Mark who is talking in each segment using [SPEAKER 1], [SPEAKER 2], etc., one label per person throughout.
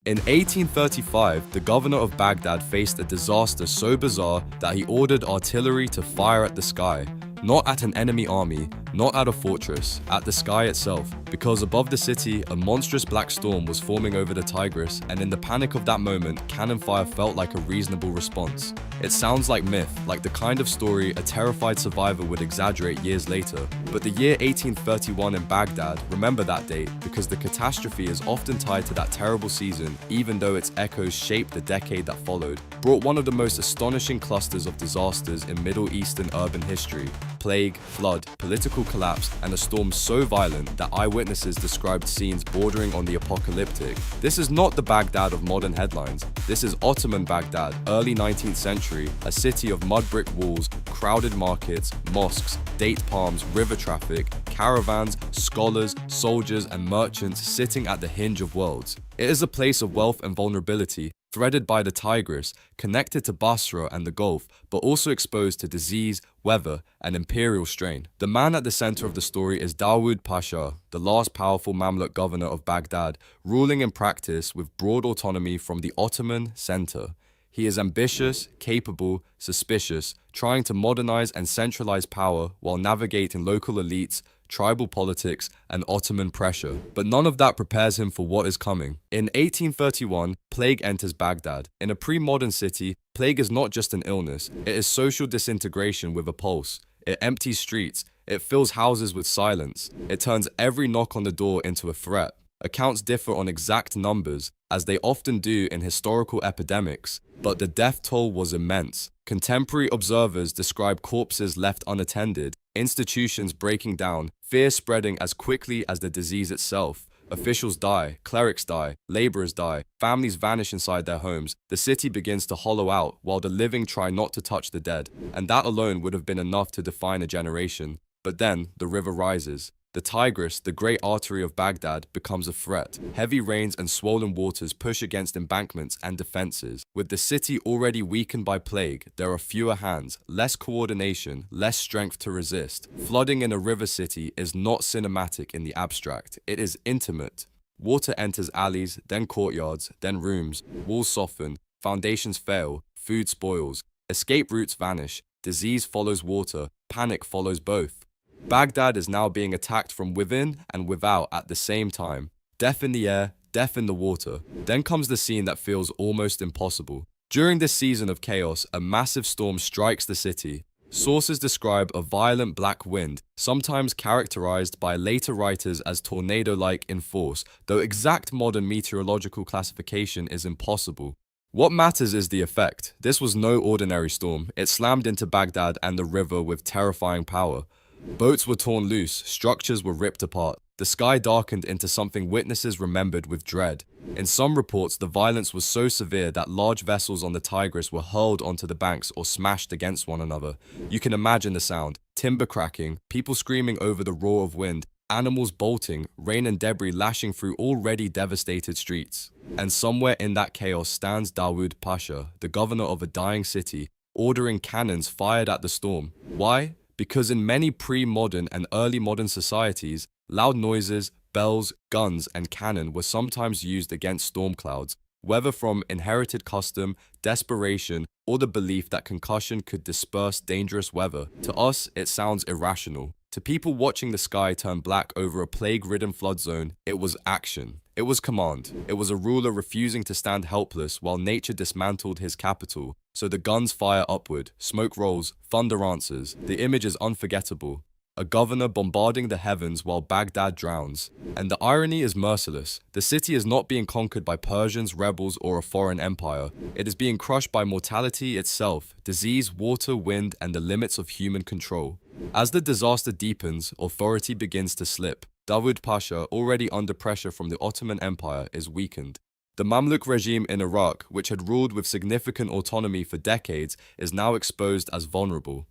[SPEAKER 1] In 1835, the governor of Baghdad faced a disaster so bizarre that he ordered artillery to fire at the sky. Not at an enemy army, not at a fortress, at the sky itself, because above the city, a monstrous black storm was forming over the Tigris, and in the panic of that moment, cannon fire felt like a reasonable response. It sounds like myth, like the kind of story a terrified survivor would exaggerate years later. But the year 1831 in Baghdad, remember that date, because the catastrophe is often tied to that terrible season, even though its echoes shaped the decade that followed, brought one of the most astonishing clusters of disasters in Middle Eastern urban history. Plague, flood, political collapse, and a storm so violent that eyewitnesses described scenes bordering on the apocalyptic. This is not the Baghdad of modern headlines. This is Ottoman Baghdad, early 19th century, a city of mud brick walls, crowded markets, mosques, date palms, river traffic, caravans, scholars, soldiers, and merchants sitting at the hinge of worlds. It is a place of wealth and vulnerability, threaded by the Tigris, connected to Basra and the Gulf, but also exposed to disease, weather, and imperial strain. The man at the center of the story is Dawood Pasha, the last powerful Mamluk governor of Baghdad, ruling in practice with broad autonomy from the Ottoman center. He is ambitious, capable, suspicious, trying to modernize and centralize power while navigating local elites, tribal politics, and Ottoman pressure. But none of that prepares him for what is coming. In 1831, plague enters Baghdad. In a pre-modern city, plague is not just an illness, it is social disintegration with a pulse. It empties streets, it fills houses with silence, it turns every knock on the door into a threat. Accounts differ on exact numbers, as they often do in historical epidemics, but the death toll was immense. Contemporary observers describe corpses left unattended, institutions breaking down, fear spreading as quickly as the disease itself. Officials die, clerics die, laborers die, families vanish inside their homes, the city begins to hollow out while the living try not to touch the dead, and that alone would have been enough to define a generation. But then, the river rises. The Tigris, the great artery of Baghdad, becomes a threat. Heavy rains and swollen waters push against embankments and defenses. With the city already weakened by plague, there are fewer hands, less coordination, less strength to resist. Flooding in a river city is not cinematic in the abstract, it is intimate. Water enters alleys, then courtyards, then rooms, walls soften, foundations fail, food spoils, escape routes vanish, disease follows water, panic follows both. Baghdad is now being attacked from within and without at the same time. Death in the air, death in the water. Then comes the scene that feels almost impossible. During this season of chaos, a massive storm strikes the city. Sources describe a violent black wind, sometimes characterized by later writers as tornado-like in force, though exact modern meteorological classification is impossible. What matters is the effect. This was no ordinary storm. It slammed into Baghdad and the river with terrifying power. Boats were torn loose, structures were ripped apart. The sky darkened into something witnesses remembered with dread. In some reports, the violence was so severe that large vessels on the Tigris were hurled onto the banks or smashed against one another. You can imagine the sound: timber cracking, people screaming over the roar of wind, animals bolting, rain and debris lashing through already devastated streets. And somewhere in that chaos stands Dawood Pasha, the governor of a dying city, ordering cannons fired at the storm. Why? Because in many pre-modern and early modern societies, loud noises, bells, guns, and cannon were sometimes used against storm clouds, whether from inherited custom, desperation, or the belief that concussion could disperse dangerous weather. To us, it sounds irrational. To people watching the sky turn black over a plague-ridden flood zone, it was action. It was command. It was a ruler refusing to stand helpless while nature dismantled his capital. So the guns fire upward, smoke rolls, thunder answers. The image is unforgettable. A governor bombarding the heavens while Baghdad drowns. And the irony is merciless. The city is not being conquered by Persians, rebels, or a foreign empire. It is being crushed by mortality itself, disease, water, wind, and the limits of human control. As the disaster deepens, authority begins to slip. Dawood Pasha, already under pressure from the Ottoman Empire, is weakened. The Mamluk regime in Iraq, which had ruled with significant autonomy for decades, is now exposed as vulnerable.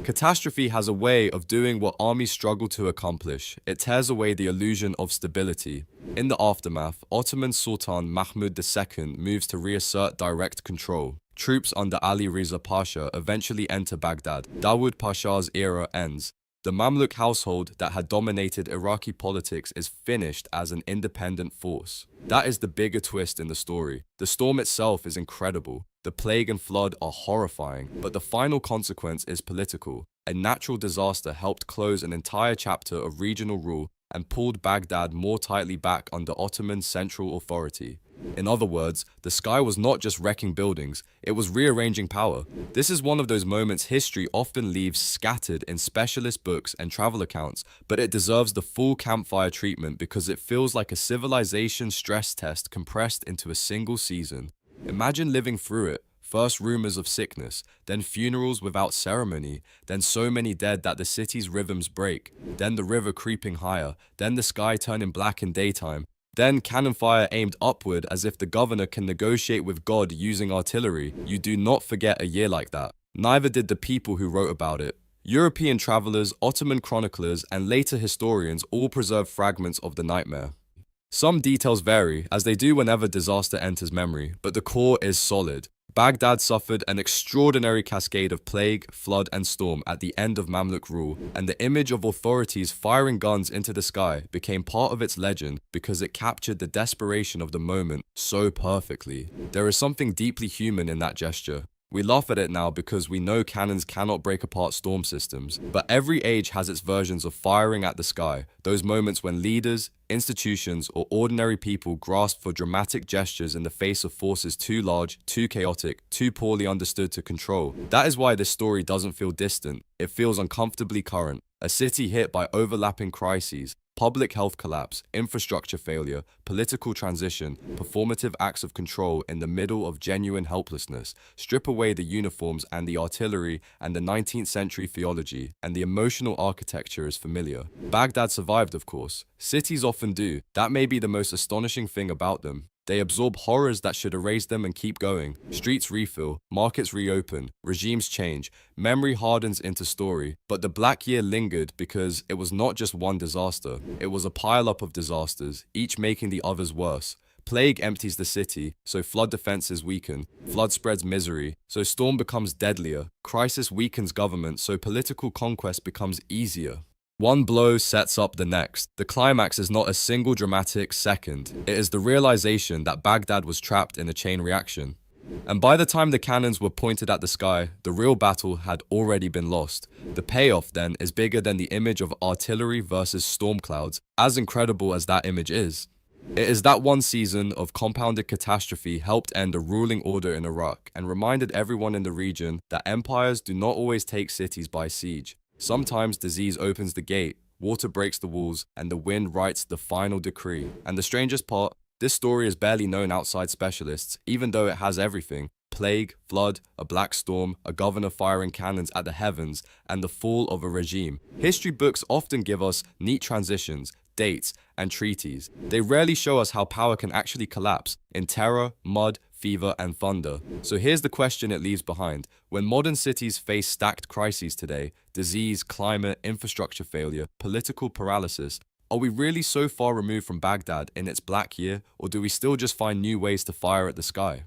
[SPEAKER 1] Catastrophe has a way of doing what armies struggle to accomplish. It tears away the illusion of stability. In the aftermath, Ottoman Sultan Mahmud II moves to reassert direct control. Troops under Ali Riza Pasha eventually enter Baghdad. Dawood Pasha's era ends. The Mamluk household that had dominated Iraqi politics is finished as an independent force. That is the bigger twist in the story. The storm itself is incredible. The plague and flood are horrifying, but the final consequence is political. A natural disaster helped close an entire chapter of regional rule and pulled Baghdad more tightly back under Ottoman central authority. In other words, the sky was not just wrecking buildings, it was rearranging power. This is one of those moments history often leaves scattered in specialist books and travel accounts, but it deserves the full campfire treatment because it feels like a civilization stress test compressed into a single season. Imagine living through it. First rumors of sickness, then funerals without ceremony, then so many dead that the city's rhythms break, then the river creeping higher, then the sky turning black in daytime, then cannon fire aimed upward as if the governor can negotiate with God using artillery. You do not forget a year like that. Neither did the people who wrote about it. European travelers, Ottoman chroniclers, and later historians all preserve fragments of the nightmare. Some details vary, as they do whenever disaster enters memory, but the core is solid. Baghdad suffered an extraordinary cascade of plague, flood, and storm at the end of Mamluk rule, and the image of authorities firing guns into the sky became part of its legend because it captured the desperation of the moment so perfectly. There is something deeply human in that gesture. We laugh at it now because we know cannons cannot break apart storm systems, but every age has its versions of firing at the sky, those moments when leaders, institutions, or ordinary people grasp for dramatic gestures in the face of forces too large, too chaotic, too poorly understood to control. That is why this story doesn't feel distant, it feels uncomfortably current. A city hit by overlapping crises, public health collapse, infrastructure failure, political transition, performative acts of control in the middle of genuine helplessness. Strip away the uniforms and the artillery and the 19th century theology, and the emotional architecture is familiar. Baghdad survived, of course. Cities often do. That may be the most astonishing thing about them. They absorb horrors that should erase them and keep going. Streets refill, markets reopen, regimes change, memory hardens into story. But the Black Year lingered because it was not just one disaster. It was a pile-up of disasters, each making the others worse. Plague empties the city, so flood defenses weaken. Flood spreads misery, so storm becomes deadlier. Crisis weakens government, so political conquest becomes easier. One blow sets up the next. The climax is not a single dramatic second. It is the realization that Baghdad was trapped in a chain reaction. And by the time the cannons were pointed at the sky, the real battle had already been lost. The payoff, then, is bigger than the image of artillery versus storm clouds, as incredible as that image is. It is that one season of compounded catastrophe helped end a ruling order in Iraq and reminded everyone in the region that empires do not always take cities by siege. Sometimes disease opens the gate, water breaks the walls, and the wind writes the final decree. And the strangest part, this story is barely known outside specialists, even though it has everything: plague, flood, a black storm, a governor firing cannons at the heavens, and the fall of a regime. History books often give us neat transitions, dates, and treaties. They rarely show us how power can actually collapse in terror, mud, fever, and thunder. So here's the question it leaves behind. When modern cities face stacked crises today, disease, climate, infrastructure failure, political paralysis, are we really so far removed from Baghdad in its Black Year, or do we still just find new ways to fire at the sky?